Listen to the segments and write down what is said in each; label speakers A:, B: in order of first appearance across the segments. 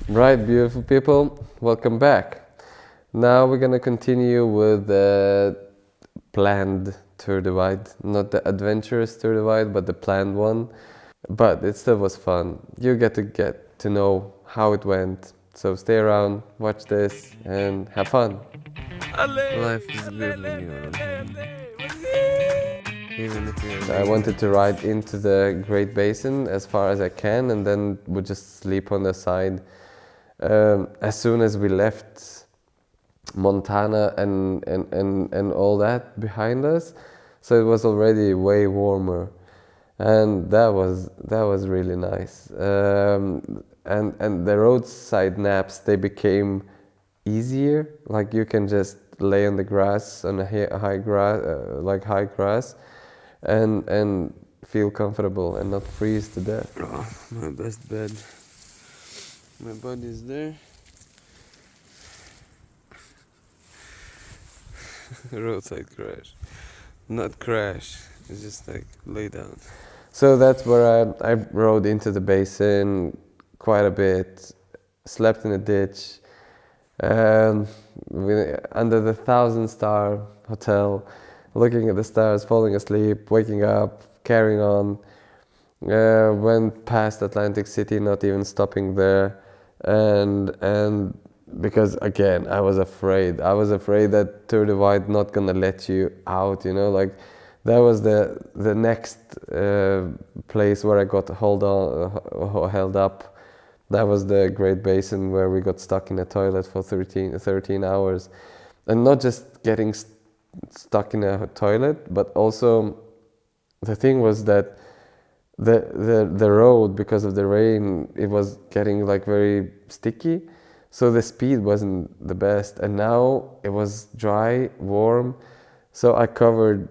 A: Right, beautiful people, welcome back. Now we're gonna continue with the planned tour divide, not the adventurous tour divide, but the planned one. But it still was fun. You get to know how it went. So stay around, watch this, and have fun.
B: Life is good when you're on holiday. Even if you're
A: So I wanted to ride into the Great Basin as far as I can, and then would just sleep on the side. As soon as we left Montana and all that behind us, so it was already way warmer, and that was really nice. And the roadside naps, they became easier. Like you can just lay on the grass on a high grass, high grass, and feel comfortable and not freeze to death.
B: oh, my best bed. My body's there. Roadside crash. Not crash. It's just like lay down.
A: So that's where I rode into the basin quite a bit, slept in a ditch, under the 1,000-star hotel, looking at the stars, falling asleep, waking up, carrying on. Went past Atlantic City, not even stopping there, and because again I was afraid that Tour Divide not gonna let you out, like that was the next place where I got held up. That was the Great Basin where we got stuck in a toilet for 13 hours, and not just getting stuck in a toilet, but also the thing was that the road, because of the rain, it was getting like very sticky, so the speed wasn't the best, and now it was dry, warm, so I covered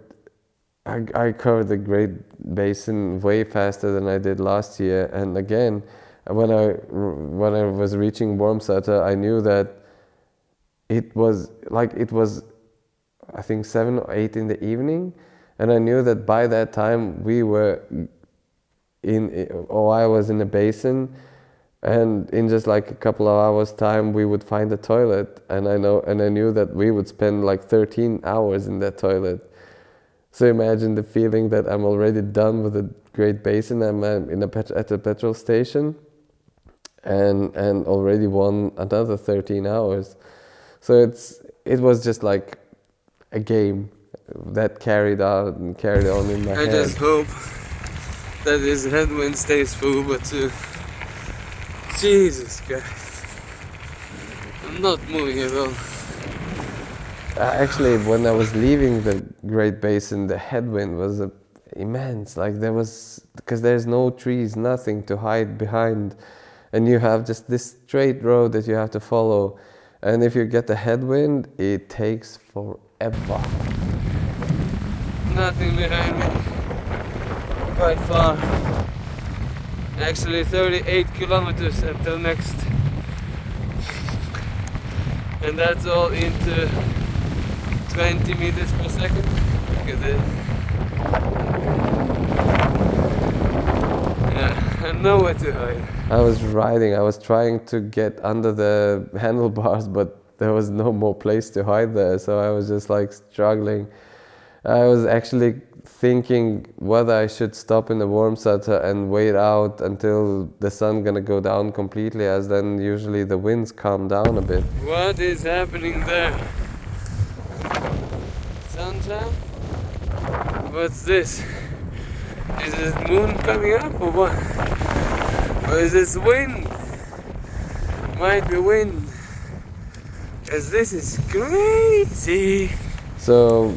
A: the Great Basin way faster than I did last year. And again, when I was reaching Wormsata, I knew that it was I think 7 or 8 in the evening, and I knew that by that time we were I was in a basin, and in just like a couple of hours time we would find a toilet, and I knew that we would spend like 13 hours in that toilet. So imagine the feeling that I'm already done with the Great Basin. I'm at a petrol station, and already won another 13 hours. So it was just like a game that carried on in my head.
B: I just hope that this headwind stays full, but Jesus Christ. I'm not moving at all.
A: Actually, when I was leaving the Great Basin, the headwind was immense. Like because there's no trees, nothing to hide behind, and you have just this straight road that you have to follow. And if you get the headwind, it takes forever.
B: Nothing behind me. Quite far. Actually 38 kilometers until next. And that's all into 20 meters per second. Look at this. Yeah, and nowhere to hide.
A: I was trying to get under the handlebars, but there was no more place to hide there, so I was just like struggling. I was actually thinking whether I should stop in the Wormsata and wait out until the sun gonna go down completely, as then usually the winds calm down a bit.
B: What is happening there? Sunshine? What's this? Is this moon coming up or what? Or is this wind? Might be wind. Cause this is crazy.
A: So,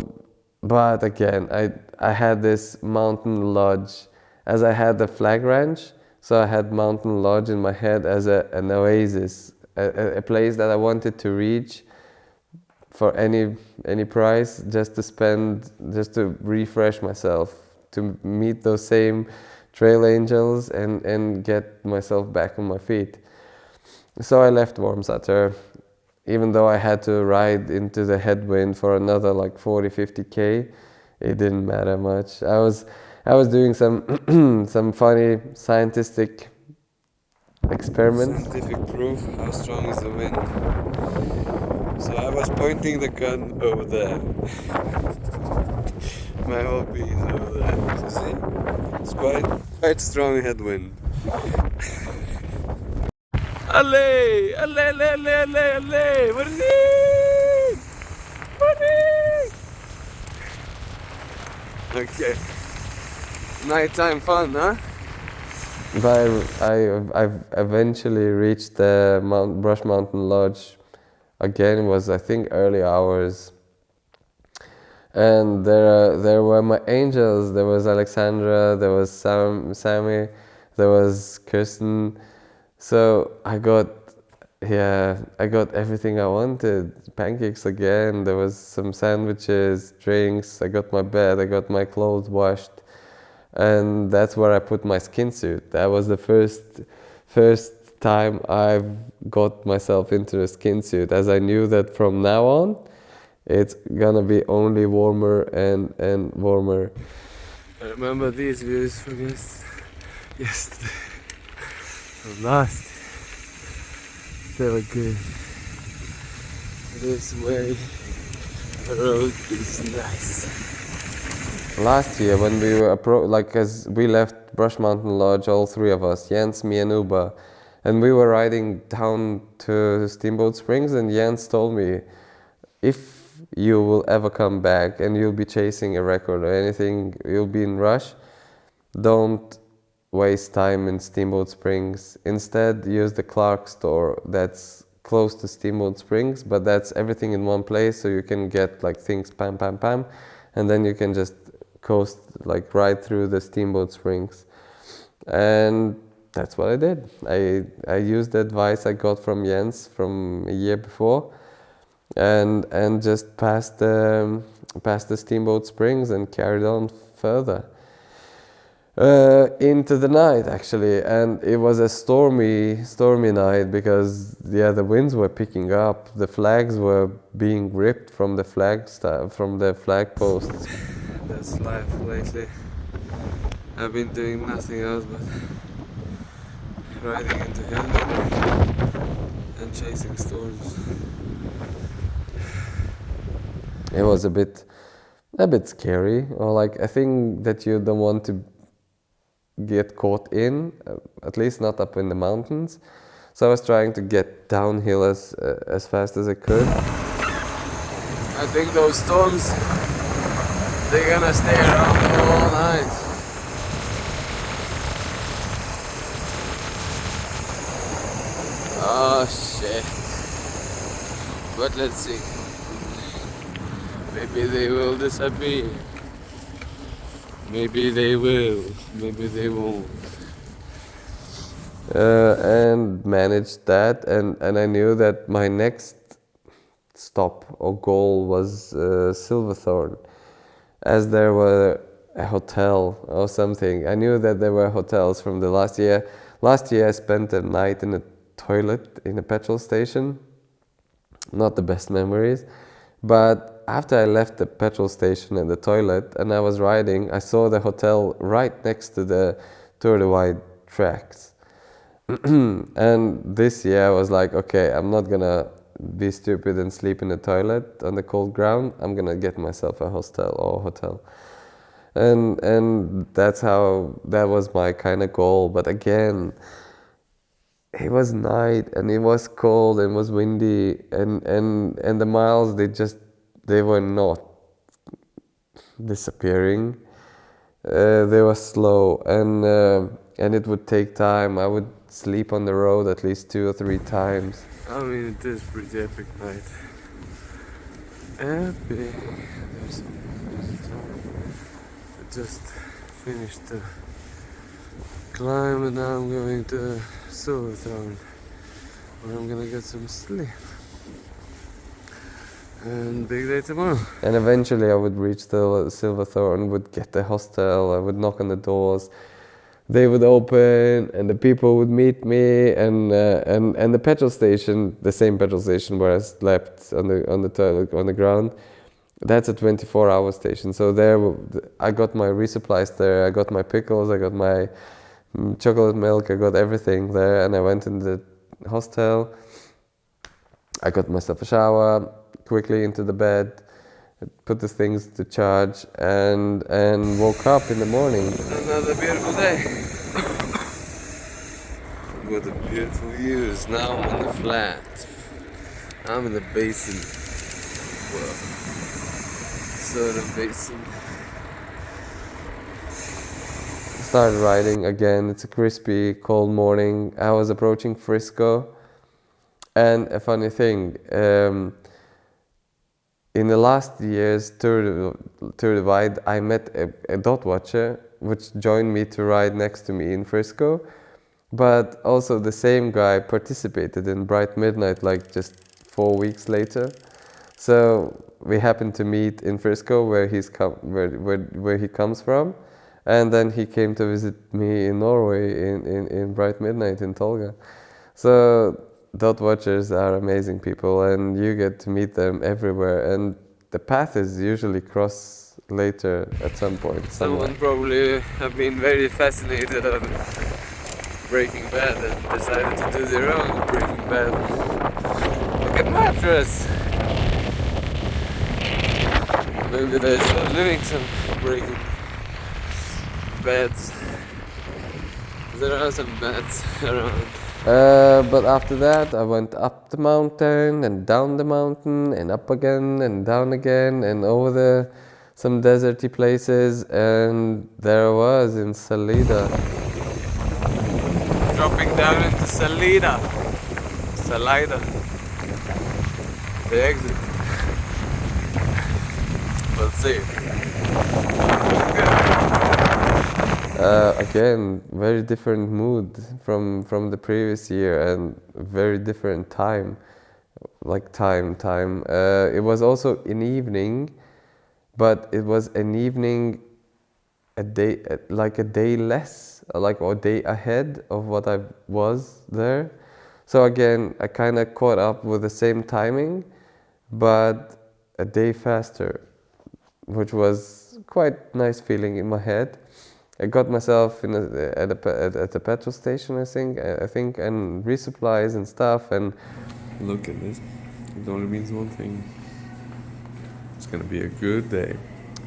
A: but again, I had this mountain lodge, as I had the flag ranch, so I had mountain lodge in my head as an oasis, a place that I wanted to reach for any price, just to refresh myself, to meet those same trail angels and get myself back on my feet. So I left Wormsata, even though I had to ride into the headwind for another like 40-50 k. It didn't matter much. I was doing some some funny scientific experiment.
B: Scientific proof how strong is the wind. So I was pointing the gun over there. My hobby is over there. You see? It's quite strong headwind. Allez! Allez, allez, allez, allez, allez! Morning! Morning! Okay. Nighttime fun, huh?
A: But I've eventually reached the Brush Mountain Lodge. Again, it was I think early hours. And there were my angels. There was Alexandra. There was Sammy. There was Kirsten. So I got everything I wanted. Pancakes again. There was some sandwiches, drinks. I got my bed. I got my clothes washed, and that's where I put my skin suit. That was the first time I've got myself into a skin suit, as I knew that from now on it's gonna be only warmer and warmer.
B: I remember these views from yesterday. From last. They were good. This way, the road is nice.
A: Last year when we were as we left Brush Mountain Lodge, all three of us, Jens, me and Uba, and we were riding down to Steamboat Springs, and Jens told me, if you will ever come back and you'll be chasing a record or anything, you'll be in rush, don't waste time in Steamboat Springs. Instead, use the Clark store that's close to Steamboat Springs, but that's everything in one place, so you can get like things pam pam pam, and then you can just coast like right through the Steamboat Springs. And that's what I did. I used the advice I got from Jens from a year before, and just passed the Steamboat Springs and carried on further into the night, actually. And it was a stormy night because the winds were picking up. The flags were being ripped from the flag posts.
B: That's life lately. I've been doing nothing else but riding into hell and chasing storms.
A: It was a bit scary, or like a thing that you don't want to get caught in, at least not up in the mountains. So I was trying to get downhill as fast as I could.
B: I think those storms, they're gonna stay around all night. Oh shit. But let's see. Maybe they will disappear. Maybe they will. Maybe they won't.
A: And managed that, and I knew that my next stop or goal was Silverthorne, as there were a hotel or something. I knew that there were hotels from the last year. Last year I spent a night in a toilet in a petrol station. Not the best memories, but after I left the petrol station and the toilet and I was riding, I saw the hotel right next to the Tour de Wide tracks. And this year I was like, okay, I'm not gonna be stupid and sleep in the toilet on the cold ground. I'm gonna get myself a hostel or hotel. And that was my kind of goal. But again, it was night and it was cold and it was windy, and the miles, they were not disappearing. They were slow, and it would take time. I would sleep on the road at least 2 or 3 times.
B: I mean, it is pretty epic night. Epic. I just finished the climb and now I'm going to Silverthorne, where I'm gonna get some sleep. And big day tomorrow.
A: And eventually I would reach the Silverthorne, would get the hostel, I would knock on the doors. They would open and the people would meet me, and the petrol station, the same petrol station where I slept on the toilet on the ground, that's a 24-hour station. So there I got my resupplies there, I got my pickles, I got my chocolate milk. I got everything there, and I went in the hostel. I got myself a shower, quickly into the bed, put the things to charge, and woke up in the morning.
B: Another beautiful day. What a beautiful views. Now I'm on the flat. I'm in the basin. Well, soda basin.
A: Started riding again. It's a crispy, cold morning. I was approaching Frisco, and a funny thing. In the last year's Tour de Ride, I met a dot watcher which joined me to ride next to me in Frisco, but also the same guy participated in Bright Midnight like just 4 weeks later. So we happened to meet in Frisco where where he comes from, and then he came to visit me in Norway in Bright Midnight in Tolga. So dot watchers are amazing people, and you get to meet them everywhere, and the path is usually cross later at some point.
B: Someone probably have been very fascinated on Breaking Bad and decided to do their own Breaking Bad. Look at mattress! Maybe they're still living some Breaking Bads. There are some bats around.
A: But after that, I went up the mountain and down the mountain and up again and down again and over some deserty places, and there I was in Salida.
B: Dropping down into Salida. The exit. We'll see.
A: Again, very different mood from the previous year, and very different time, like time. It was also an evening, but it was an evening a day less, or a day ahead of what I was there. So again, I kind of caught up with the same timing, but a day faster, which was quite nice feeling in my head. I got myself at a petrol station, I think, and resupplies and stuff. And
B: look at this. It only means one thing. It's gonna be a good day.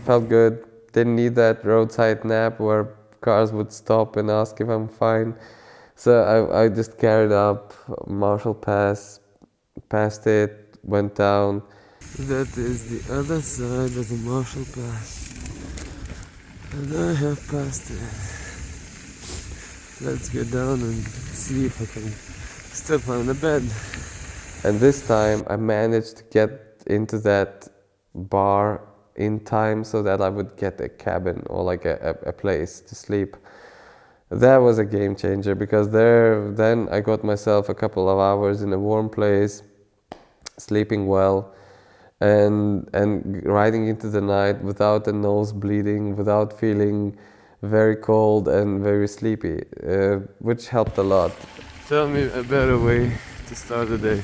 A: Felt good. Didn't need that roadside nap where cars would stop and ask if I'm fine. So I just carried up Marshall Pass, passed it, went down.
B: That is the other side of the Marshall Pass. And I have passed it. Let's get down and see if I can still find a bed.
A: And this time I managed to get into that bar in time so that I would get a cabin or like a place to sleep. That was a game changer, because then I got myself a couple of hours in a warm place, sleeping well, and riding into the night without the nose bleeding, without feeling very cold and very sleepy, which helped a lot.
B: Tell me a better way to start the day.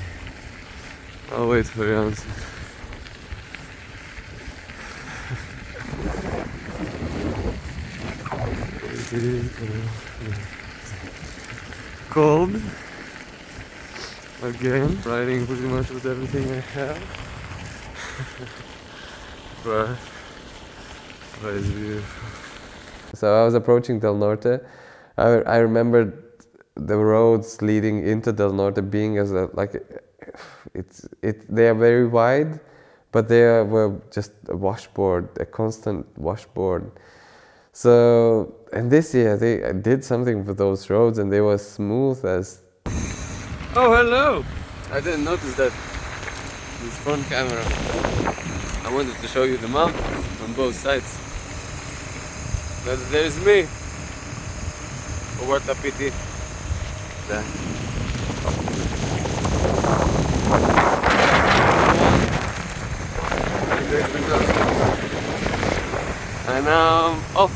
B: I'll wait for your answer. Cold. Again, riding pretty much with everything I have. but it's beautiful.
A: So I was approaching Del Norte. I remembered the roads leading into Del Norte being as they are very wide, but they were just a washboard, a constant washboard. So, and this year they did something with those roads, and they were smooth as.
B: Oh, hello! I didn't notice that this front camera. I wanted to show you the mountains on both sides. But there's me. What a pity. There. And now I'm off.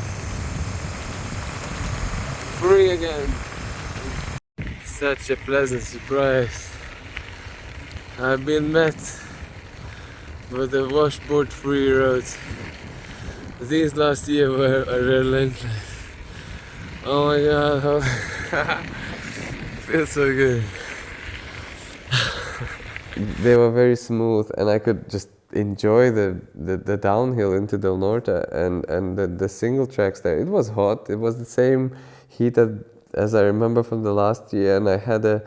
B: Free again. Such a pleasant surprise. I've been met with the washboard free roads. These last year were relentless. Oh my god, feels so good.
A: They were very smooth, and I could just enjoy the downhill into Del Norte and the single tracks there. It was hot. It was the same heat as I remember from the last year, and I had a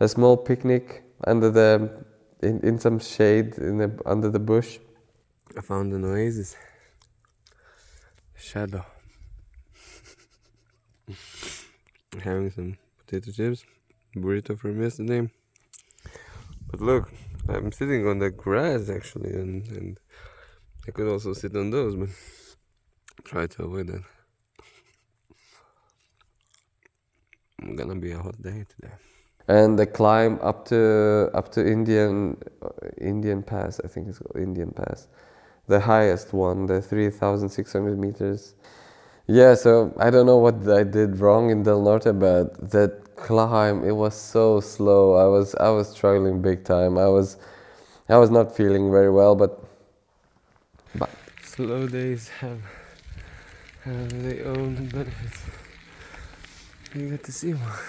A: small picnic under in some shade under the bush.
B: I found an oasis. Shadow. Having some potato chips, burrito from yesterday. But look, I'm sitting on the grass actually, and I could also sit on those, but try to avoid that. It's gonna be a hot day today.
A: And the climb up to Indian Pass, I think it's called Indian Pass, the highest one, the 3,600 meters. Yeah, so I don't know what I did wrong in Del Norte, but that climb, it was so slow. I was struggling big time. I was not feeling very well, but
B: Slow days have their own benefits. You get to see one.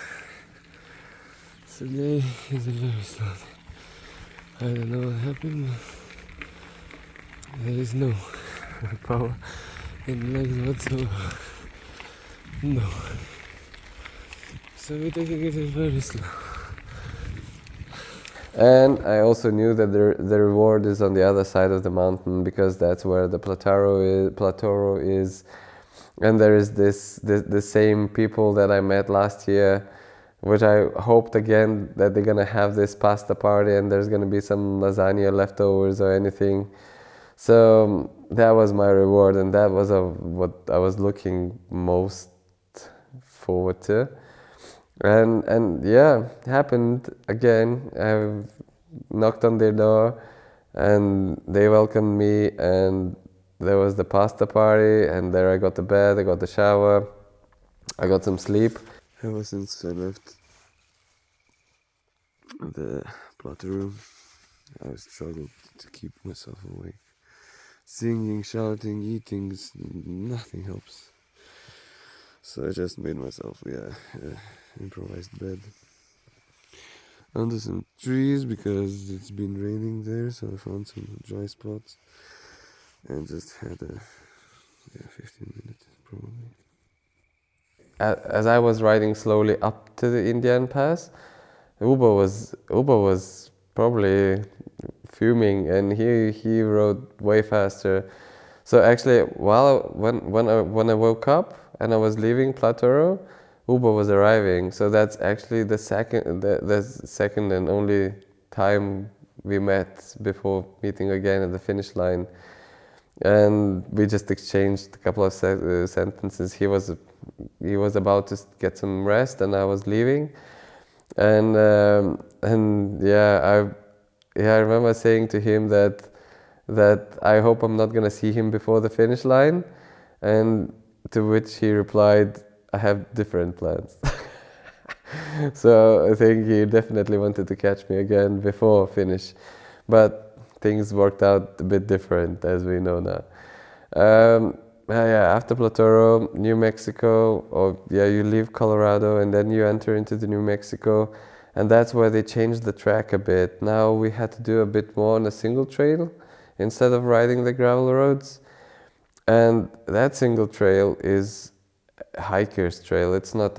B: Today is a very slow day. I don't know what happened, but there is no power in legs whatsoever. No. So we're taking it very slow.
A: and I also knew that the reward is on the other side of the mountain, because that's where the plateau is, and there is the same people that I met last year, which I hoped again that they're gonna have this pasta party and there's gonna be some lasagna leftovers or anything. So that was my reward, and that was what I was looking most forward to. And yeah, it happened again. I knocked on their door, and they welcomed me, and there was the pasta party, and there I got the bed, I got the shower, I got some sleep.
B: Ever since I left the plateau room, I struggled to keep myself awake. Singing, shouting, eating, nothing helps. So I just made myself, improvised bed under some trees because it's been raining there. So I found some dry spots and just had a 15 minutes probably.
A: As I was riding slowly up to the Indian Pass, Uber was probably fuming, and he rode way faster. So actually, when I woke up and I was leaving Platoro, Uber was arriving. So that's actually the second and only time we met before meeting again at the finish line. And we just exchanged a couple of sentences. He was about to get some rest, and I was leaving. And I remember saying to him that I hope I'm not gonna see him before the finish line, and to which he replied, I have different plans. So I think he definitely wanted to catch me again before finish, but things worked out a bit different, as we know now. After Platoro, New Mexico, you leave Colorado and then you enter into the New Mexico, and that's where they changed the track a bit. Now we had to do a bit more on a single trail instead of riding the gravel roads, and that single trail is a hiker's trail. It's not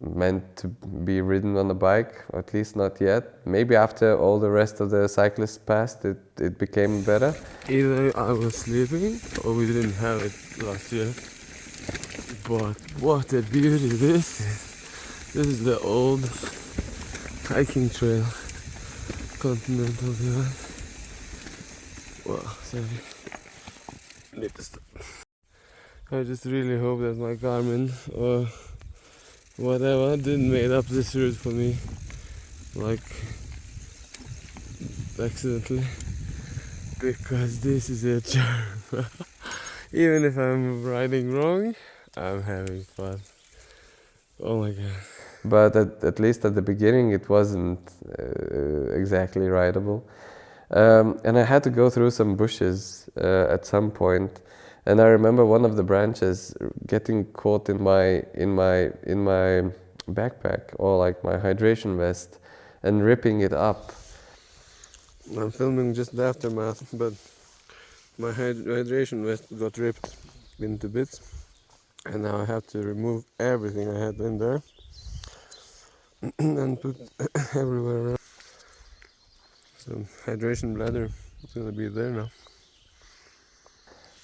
A: meant to be ridden on a bike, or at least not yet. Maybe after all the rest of the cyclists passed, it became better.
B: Either I was sleeping or we didn't have it last year. But what a beauty this is. This is the old hiking trail, Continental Divide. Wow, sorry. Need to stop. I just really hope that my Garmin or whatever didn't made up this route for me, like accidentally, because this is a charm. Even if I'm riding wrong, I'm having fun. Oh my god.
A: But at least at the beginning it wasn't exactly rideable. And I had to go through some bushes at some point. And I remember one of the branches getting caught in my backpack, or like my hydration vest, and ripping it up.
B: I'm filming just the aftermath, but my hydration vest got ripped into bits, and now I have to remove everything I had in there and put everywhere around. So hydration bladder is gonna be there now.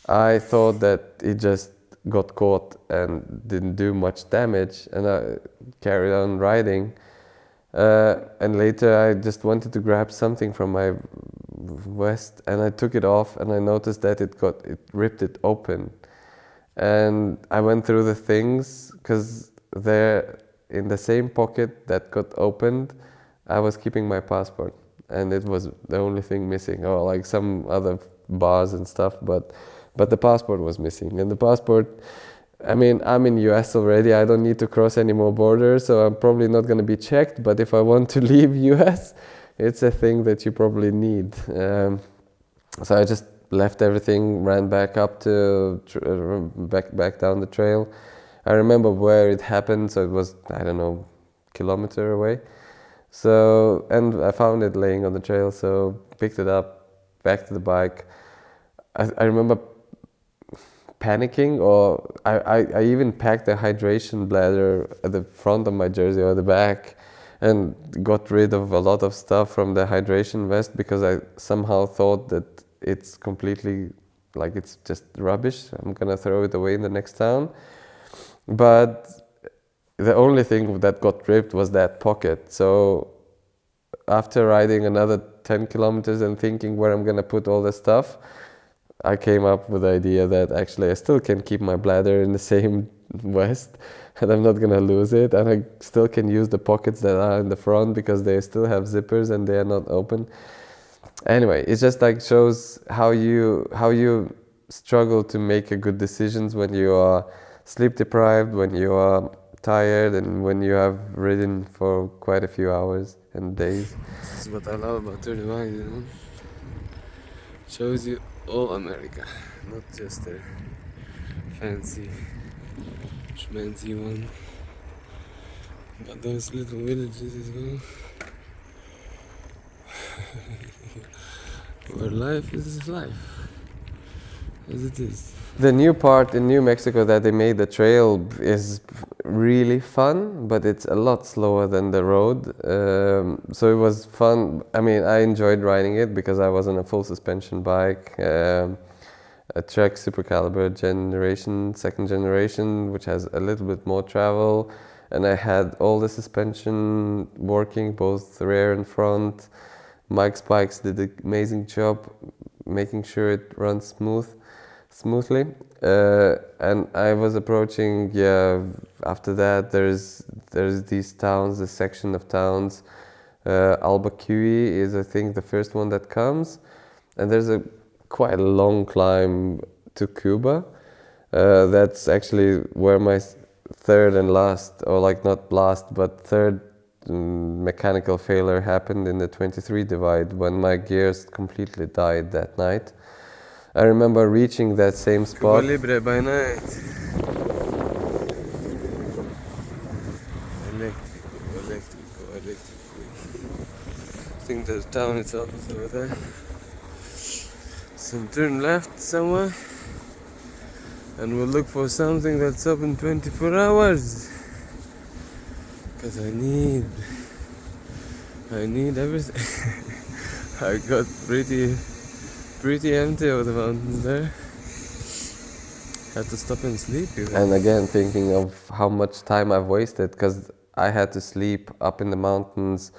A: I thought that it just got caught and didn't do much damage, and I carried on riding. And later I just wanted to grab something from my vest, and I took it off, and I noticed that it ripped it open. And I went through the things, because there in the same pocket that got opened, I was keeping my passport, and it was the only thing missing, or like some other bars and stuff, but the passport was missing. And the passport, I mean, I'm in US already, I don't need to cross any more borders, so I'm probably not going to be checked, but if I want to leave US, it's a thing that you probably need. So I just left everything, ran back up to back down the trail. I remember where it happened, so it was, I don't know, kilometer away. So, and I found it laying on the trail, so picked it up, back to the bike. I remember panicking, or I even packed a hydration bladder at the front of my jersey or the back, and got rid of a lot of stuff from the hydration vest, because I somehow thought that it's completely, like, it's just rubbish. I'm gonna throw it away in the next town. But the only thing that got ripped was that pocket. So after riding another 10 kilometers and thinking where I'm gonna put all the stuff, I came up with the idea that actually I still can keep my bladder in the same vest, and I'm not gonna lose it, and I still can use the pockets that are in the front, because they still have zippers and they are not open. Anyway, it just like shows how you struggle to make a good decisions when you are sleep deprived, when you are tired, and when you have ridden for quite a few hours and days.
B: This is what I love about 31, you know. Shows you all America, not just a fancy, schmancy one, but those little villages as well, where life is life, as it is.
A: The new part in New Mexico that they made the trail is really fun, but it's a lot slower than the road. So it was fun. I mean, I enjoyed riding it because I was on a full suspension bike, a Trek Super Caliber generation, second generation, which has a little bit more travel. And I had all the suspension working, both rear and front. Mike's bikes did an amazing job making sure it runs smoothly. And I was approaching, after that there's these towns, this section of towns. Albuquerque is, I think, the first one that comes, and there's a quite a long climb to Cuba. That's actually where my third and last, or like not last, but third mechanical failure happened in the 23 divide, when my gears completely died that night. I remember reaching that same spot.
B: Cuba Libre by night. Electrico. I think the town itself is over there. So turn left somewhere, and we'll look for something that's open 24 hours. Cause I need everything. I got pretty empty over the mountains there. Had to stop and sleep even.
A: And again, thinking of how much time I've wasted, because I had to sleep up in the mountains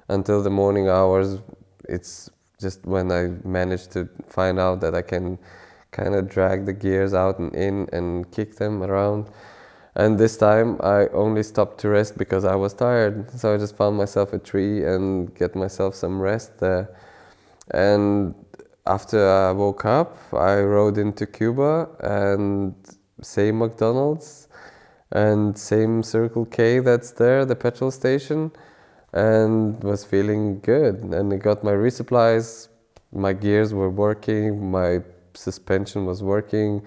A: until the morning hours. It's just when I managed to find out that I can kind of drag the gears out and in and kick them around. And this time I only stopped to rest because I was tired. So I just found myself a tree and get myself some rest there. And after I woke up, I rode into Cuba, and same McDonald's and same Circle K that's there, the petrol station, and was feeling good. And I got my resupplies, my gears were working, my suspension was working,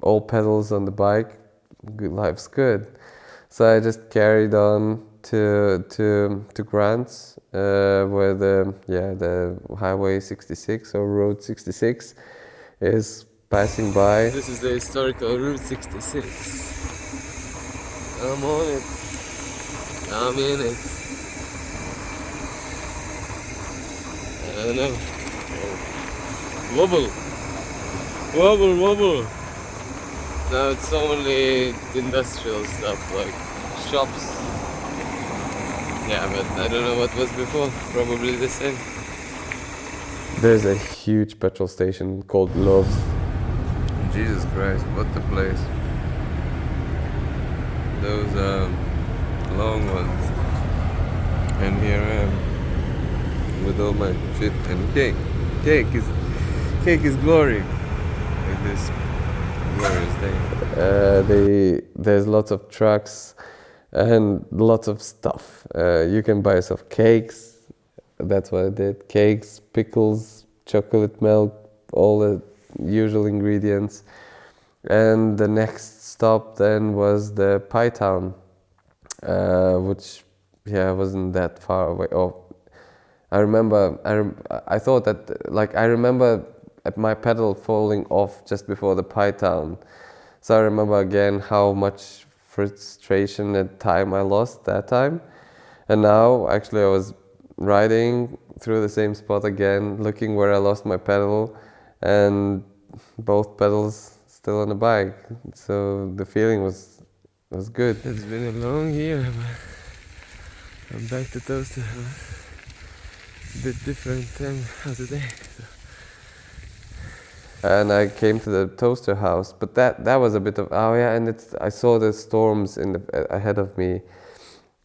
A: all pedals on the bike, life's good. So I just carried on to Grants, where the Highway 66 or Road 66 is passing by.
B: This is the historical Route 66. I'm on it. I'm in it. I don't know. Wobble. Wobble, wobble. Now it's only industrial stuff like shops. Yeah, but I don't know what was before. Probably the same.
A: There's a huge petrol station called Love's. Jesus Christ, what a place. Those long ones. And here I am with all my shit and cake. Cake is glory. Like this glorious day. There's lots of trucks and lots of stuff. You can buy yourself cakes. That's what I did. Cakes, pickles, chocolate milk, all the usual ingredients. And the next stop then was the Pie Town, which wasn't that far away. Oh, I remember. I thought that I remember at my pedal falling off just before the Pie Town. So I remember again how much frustration and time I lost that time. And now actually I was riding through the same spot again, looking where I lost my pedal, and both pedals still on the bike. So the feeling was good.
B: It's been a long year, but I'm back to Toaster House. A bit different time of the day. So.
A: And I came to the Toaster House, but that was a bit of and I saw the storms ahead of me,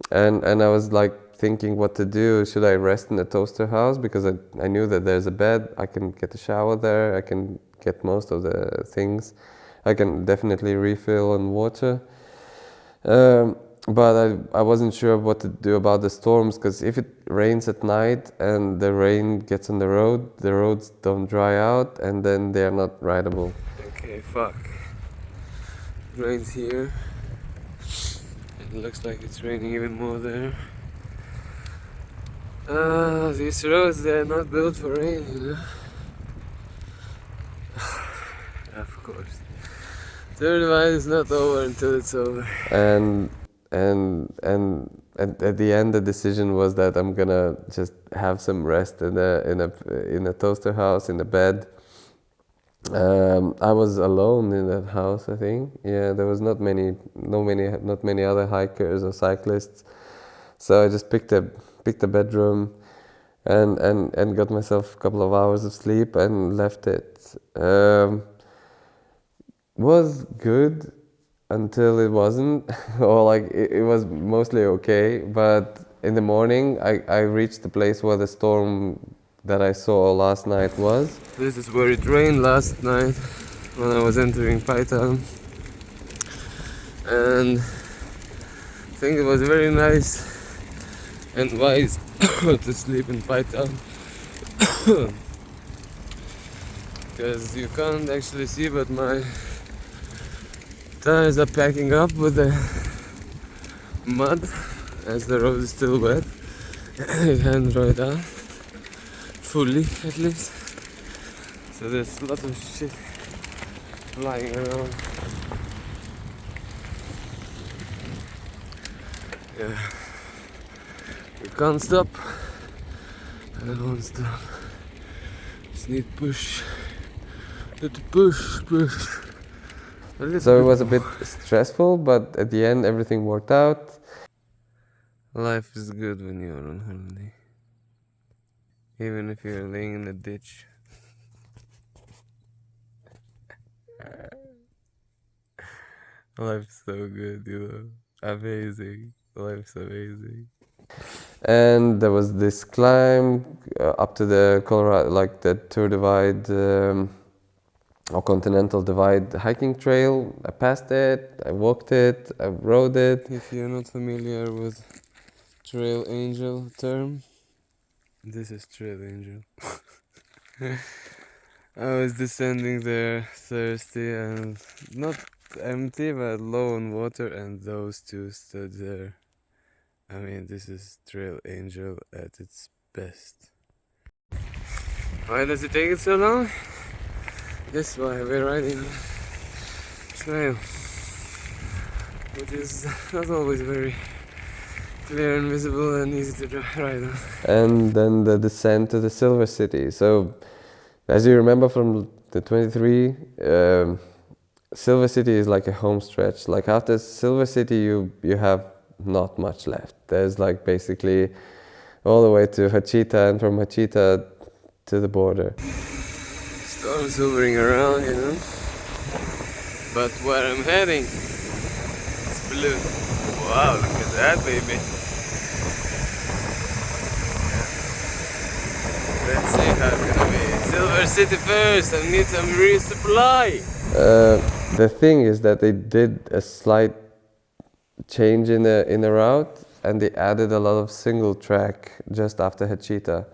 A: and I was like thinking what to do. Should I rest in the Toaster House because I knew that there's a bed, I can get a shower there, I can get most of the things, I can definitely refill on water. But I wasn't sure what to do about the storms, because if it rains at night and the rain gets on the roads don't dry out, and then they are not rideable.
B: Okay, fuck. It rains here. It looks like it's raining even more there. These roads, they're not built for rain, you know? Of course. Third divide is not over until it's over.
A: And at the end, the decision was that I'm gonna just have some rest in a Toaster House, in a bed. I was alone in that house, I think. Yeah, there was not many other hikers or cyclists. So I just picked a bedroom, and got myself a couple of hours of sleep and left it. Was good until it wasn't, or it was mostly okay. But in the morning, I reached the place where the storm that I saw last night was.
B: This is where it rained last night when I was entering Python, and I think it was very nice and wise to sleep in Python because you can't actually see, but my tires are packing up with the mud as the road is still wet. You can't dry it out fully, at least. So there's a lot of shit flying around. Yeah, we can't stop. I don't want to stop. Just need push. Need to push.
A: So it was a bit stressful, but at the end everything worked out.
B: Life is good when you're on holiday. Even if you're laying in a ditch. Life's so good, you know. Amazing. Life's amazing.
A: And there was this climb up to the Colorado, like the Tour Divide or Continental Divide hiking trail. I passed it, I walked it, I rode it.
B: If you're not familiar with Trail Angel term, this is Trail Angel. I was descending there thirsty and not empty but low on water, and those two stood there. I mean, this is Trail Angel at its best. Why does it take it so long? That's why we're riding trail, which is not always very clear and visible and easy to ride on. And then the descent to the Silver City. So, as you remember from the 23, Silver City is like a home stretch. Like after Silver City, you have not much left. There's like basically all the way to Hachita, and from Hachita to the border. Storms hovering around, you know. But where I'm heading, it's blue. Wow, look at that, baby. Let's see how it's gonna be. Silver City first. I need some resupply. The thing is that they did a slight change in the route, and they added a lot of single track just after Hachita.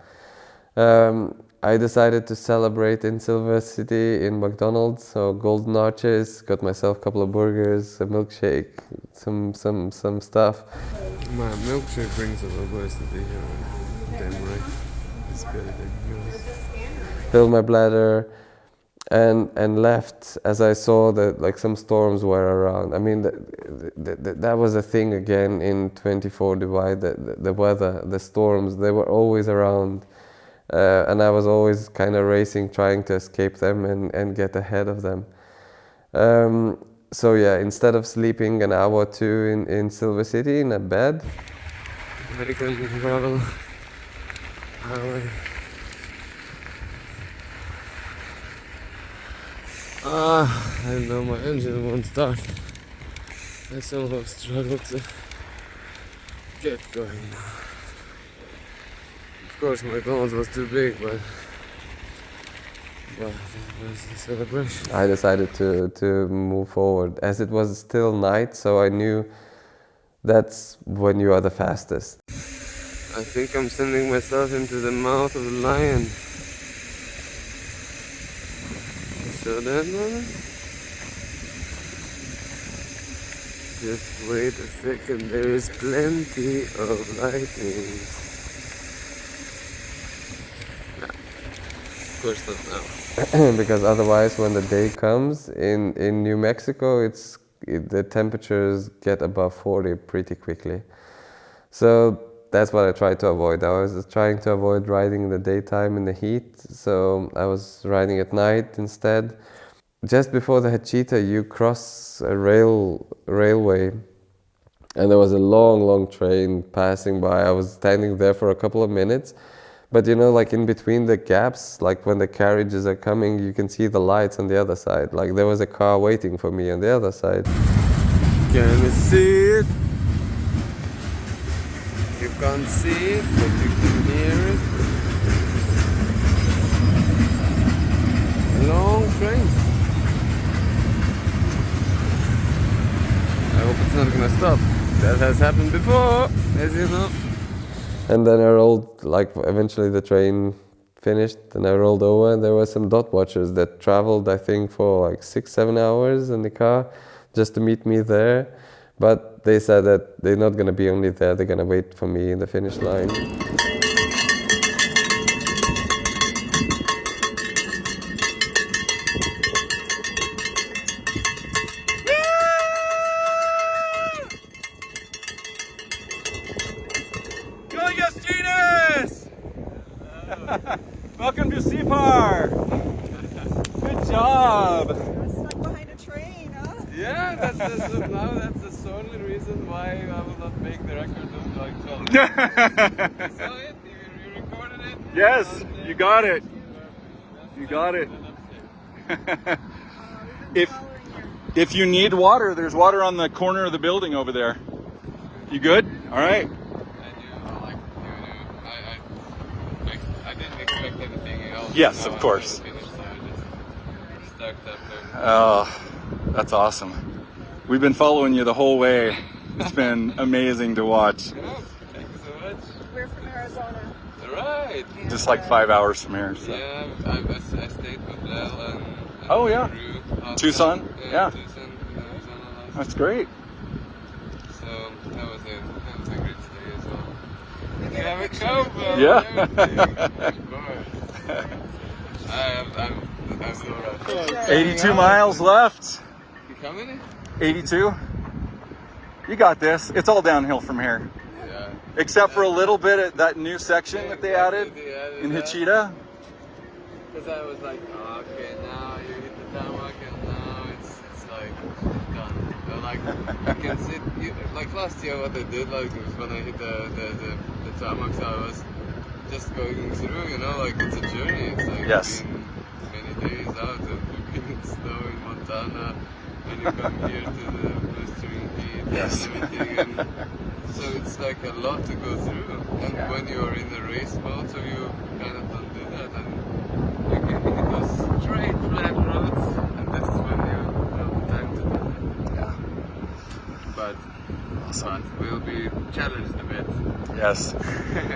B: I decided to celebrate in Silver City in McDonald's, so Golden Arches, got myself a couple of burgers, a milkshake, some stuff. My milkshake brings a little boys to be here. Damn right. It's better than yours. Filled my bladder and left as I saw that like some storms were around. I mean, that was a thing again in 24 Dubai, the weather, the storms, they were always around. And I was always kind of racing, trying to escape them and get ahead of them. So yeah, instead of sleeping an hour or two in Silver City in a bed, American gravel highway. I know my engine won't start. I somehow struggled to get going now. Of course, McDonald's was too big, but well, that was the celebration. I decided to move forward as it was still night, so I knew that's when you are the fastest. I think I'm sending myself into the mouth of the lion. So then, just wait a second, there is plenty of lightning. Of course not now. Because otherwise when the day comes in New Mexico, the temperatures get above 40 pretty quickly. So that's what I tried to avoid. I was trying to avoid riding in the daytime in the heat, so I was riding at night instead. Just before the Hachita, you cross a railway, and there was a long train passing by. I was standing there for a couple of minutes, but you know, like in between the gaps, like when the carriages are coming, you can see the lights on the other side. Like there was a car waiting for me on the other side. Can you see it? You can't see it, but you can hear it. A long train. I hope it's not gonna stop. That has happened before, as you know. And then I rolled, like eventually the train finished and I rolled over, and there were some dot watchers that traveled, I think, for like 6-7 hours in the car just to meet me there. But they said that they're not gonna be only there, they're gonna wait for me in the finish line.
C: Welcome to CPAR! Good job!
D: You're stuck behind a train, huh?
B: Yeah, that's the only reason why I will not make the record of like 12. You saw it? You recorded it?
C: Yes, you got it. You got it. If you need water, there's water on the corner of the building over there. You good? All right.
B: I didn't expect anything else.
C: Yes, of course. Oh, that's awesome. We've been following you the whole way. It's been amazing to watch.
B: Yeah, thank you so much.
D: We're from Arizona.
B: Right.
C: Just like 5 hours from here. So.
B: Yeah, I stayed with
C: Oh, yeah.
B: Peru,
C: Tucson? Yeah.
B: Tucson, Arizona last
C: That's great.
B: So that was a great stay as well. You have a cowbell.
C: Yeah.
B: And everything. Of course. I'm so rush.
C: 82 miles left.
B: You coming?
C: 82. You got this. It's all downhill from here.
B: Yeah.
C: Except for a little bit at that new section that they added in
B: that.
C: Hachita.
B: Because I was like, oh, okay, now you hit the tarmac and now it's like done. So like you can sit like last year what I did like was when I hit the tarmac, so I was just going through, you know, like it's a journey. It's like
C: Yes.
B: been many days out of being in snow in Montana and you come here to the blistering heat
C: Yes.
B: and everything, and so it's like a lot to go through. And
C: Yeah.
B: when you're in the race mode, so you kind of don't do that, and you can hit those straight flat roads, and this is when you have the time to do that.
C: Yeah.
B: But we'll be challenged a bit.
C: Yes.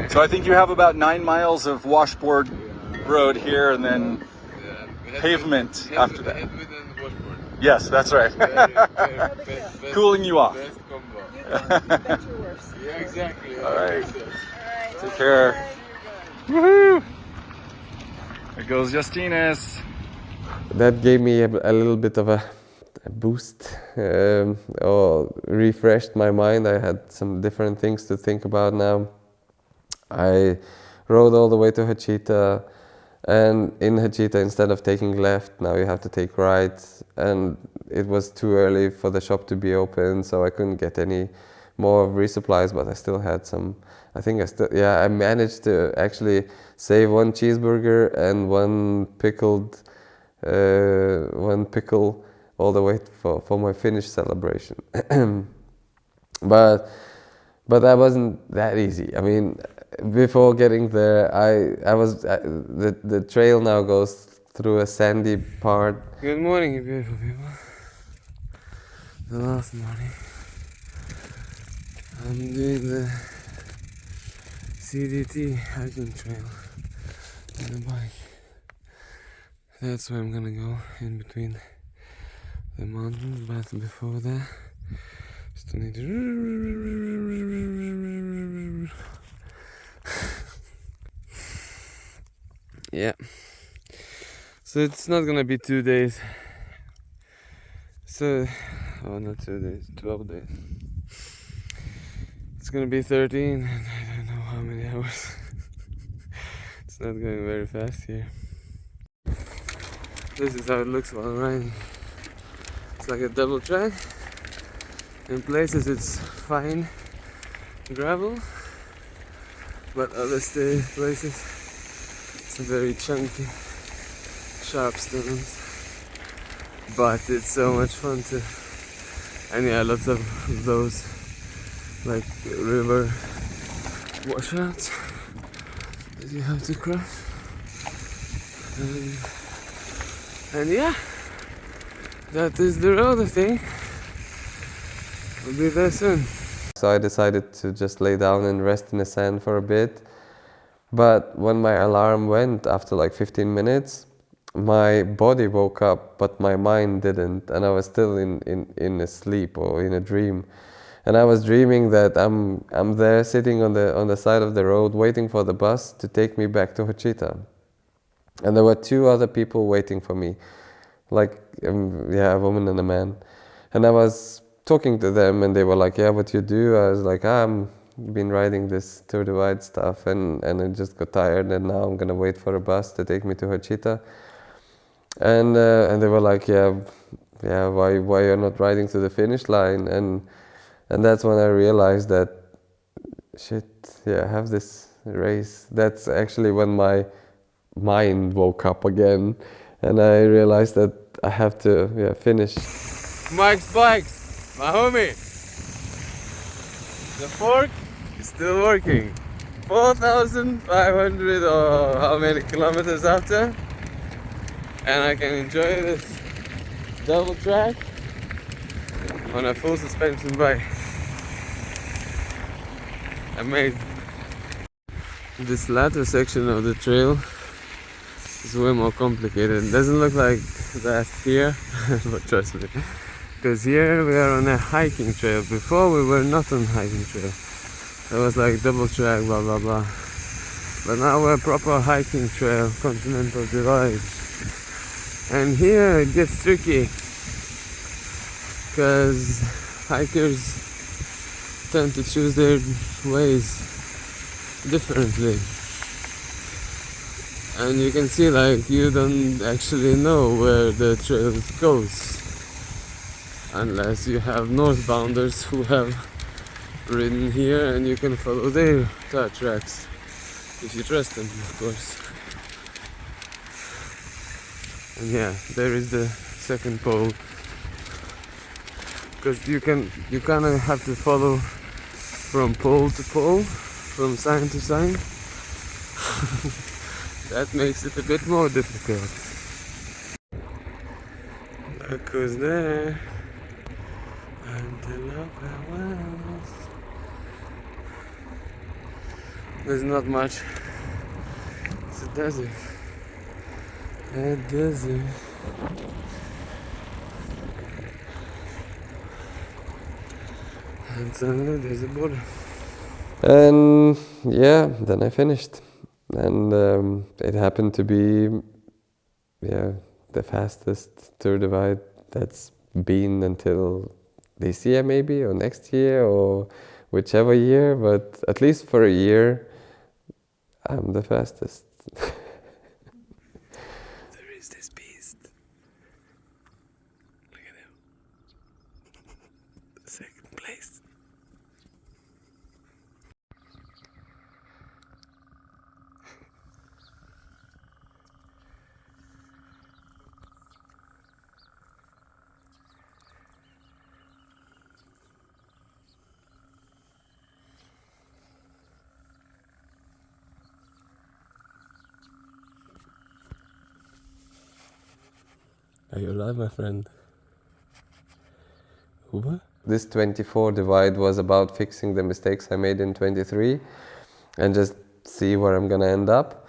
C: So I think you have about 9 miles of washboard road here and then
B: Yeah,
C: pavement after that.
B: Headwind and washboard.
C: Yes, that's right.
B: Best
C: Cooling you off.
B: Best combo.
D: You bet your worst.
B: Yeah, exactly.
C: All right.
D: All right.
C: Take care.
D: Bye.
C: Woohoo! There goes Justinas.
A: That gave me a little bit of a boost, or refreshed my mind. I had some different things to think about now. I rode all the way to Hachita, and in Hachita, instead of taking left, now you have to take right, and it was too early for the shop to be open, so I couldn't get any more resupplies, but I still had some. I managed to actually save one cheeseburger and one pickle all the way for my finish celebration. but that wasn't that easy. I mean, before getting there, the trail now goes through a sandy part.
B: Good morning, you beautiful people. The last morning. I'm doing the CDT hiking trail on the bike. That's where I'm gonna go, in between the mountains, but before that, still need to. Yeah. So it's not gonna be 2 days. So, not 2 days, 12 days. It's gonna be 13, and I don't know how many hours. It's not going very fast here. This is how it looks while riding. It's like a double track. In places it's fine gravel, but other places it's very chunky, sharp stones. But it's so much fun to, and yeah, lots of those like river washouts that you have to cross. And yeah, that is the road, I think. We'll be there soon.
A: So I decided to just lay down and rest in the sand for a bit. But when my alarm went after like 15 minutes, my body woke up, but my mind didn't, and I was still in a sleep or in a dream. And I was dreaming that I'm there sitting on the side of the road waiting for the bus to take me back to Hachita. And there were 2 other people waiting for me, like a woman and a man. And I was talking to them, and they were like, "Yeah, what you do?" I was like, "I'm been riding this Tour de Wide stuff, and I just got tired, and now I'm gonna wait for a bus to take me to Hachita." And they were like, "Yeah, why you're not riding to the finish line?" And that's when I realized that, shit, I have this race. That's actually when my mind woke up again, and I realized that I have to finish.
B: Mike's Bikes, my homie. The fork is still working. 4,500 or how many kilometers after, and I can enjoy this double track on a full suspension bike. Amazing. This latter section of the trail is way more complicated. It doesn't look like that here, but trust me, because here we are on a hiking trail. Before we were not on hiking trail. It was like double track, blah blah blah. But now we're proper hiking trail, Continental Divide. And here it gets tricky, because hikers tend to choose their ways differently. And you can see like you don't actually know where the trail goes unless you have northbounders who have ridden here, and you can follow their car tracks if you trust them, of course. And yeah, there is the second pole, because you kind of have to follow from pole to pole, from sign to sign. That makes it a bit more difficult. Look who's there. There's not much. It's a desert. A desert. And suddenly there's a border.
A: And yeah, then I finished. And it happened to be, yeah, the fastest Tour Divide that's been until this year maybe, or next year, or whichever year, but at least for a year, I'm the fastest.
B: There is this beast. Look at him. Second place. Are you alive, my friend? What?
A: This 24 Divide was about fixing the mistakes I made in 23 and just see where I'm gonna end up.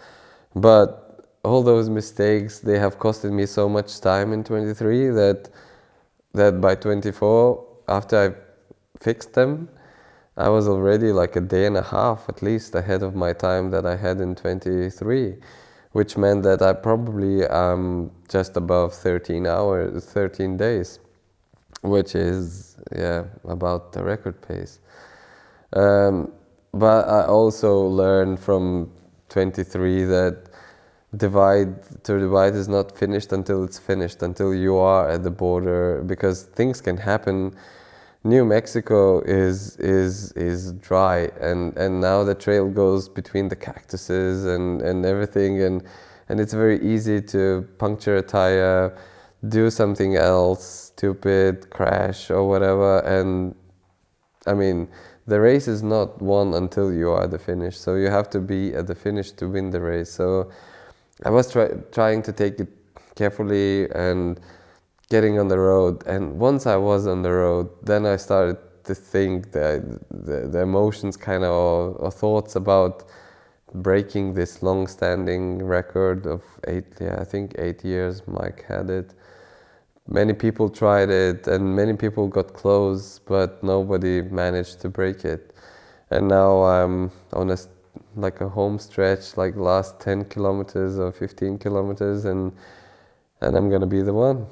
A: But all those mistakes, they have costed me so much time in 23 that by 24, after I fixed them, I was already like a day and a half at least ahead of my time that I had in 23, which meant that I probably am just above 13 days, which is, yeah, about the record pace. But I also learned from 23 that Tour Divide is not finished until it's finished, until you are at the border, because things can happen. New Mexico is dry, and now the trail goes between the cactuses and everything, and it's very easy to puncture a tire, do something else stupid, crash or whatever. And I mean, the race is not won until you are at the finish, so you have to be at the finish to win the race. So I was trying to take it carefully and getting on the road. And once I was on the road, then I started to think that the emotions kind of, or thoughts about breaking this long-standing record of 8 years. Mike had it. Many people tried it and many people got close, but nobody managed to break it. And now I'm on a home stretch, like last 10 kilometers or 15 kilometers, and I'm gonna be the one.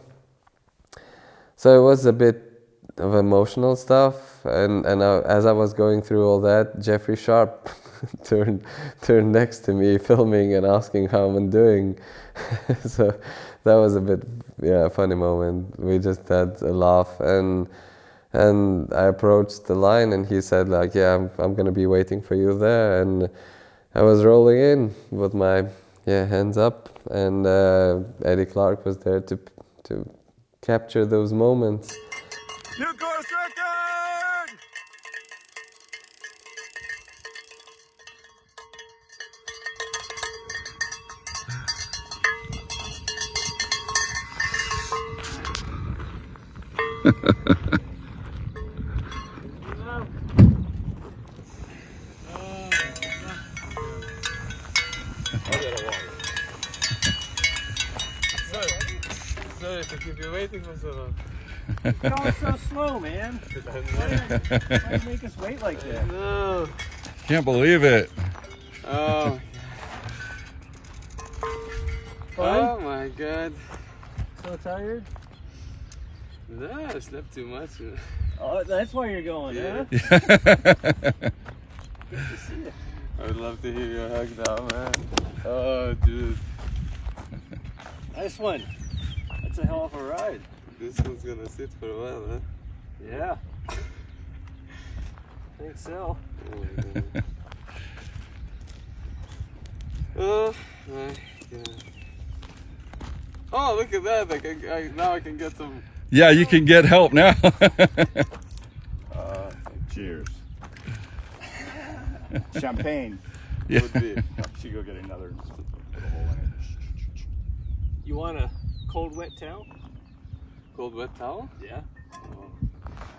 A: So it was a bit of emotional stuff, and as I was going through all that, Jeffrey Sharp turned next to me filming and asking how I'm doing. So that was a bit, yeah, funny moment. We just had a laugh, and I approached the line and he said like, yeah, I'm gonna be waiting for you there. And I was rolling in with my hands up, and Eddie Clark was there to capture those moments.
C: New course record!
B: So
E: Going so slow, man. Why you make us wait like that?
B: No.
C: Can't believe it.
B: Oh.
E: Fun?
B: Oh my god.
E: So tired?
B: No, I slept too much.
E: Oh, that's why you're going,
B: Yeah.
E: huh? Good to see you.
B: I would love to hear your hug now, man. Oh, dude.
E: Nice one. That's a hell of a ride.
B: This one's gonna sit for a while, huh?
E: Yeah. I think so.
B: Oh my god. Oh my god. Oh, look at that. Now I can get some.
C: Yeah, you can get help now.
F: Cheers. Champagne.
C: Yeah.
B: Would be.
F: Should go get another and put a hole in it.
E: You want a cold, wet towel?
B: Cold wet towel?
E: Yeah.
B: Oh.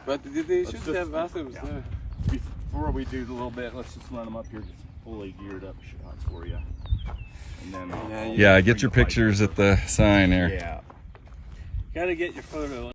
B: But they should
F: just-
B: have bathrooms
F: yeah.
B: there.
F: Before we do a little bit, let's just run them up here, just fully geared up shots for you. And then
B: Yeah,
F: I'll
C: Yeah,
F: bring
C: get your
F: the bike
C: pictures
F: over.
C: at the sign there.
F: Yeah.
E: Gotta get your photo.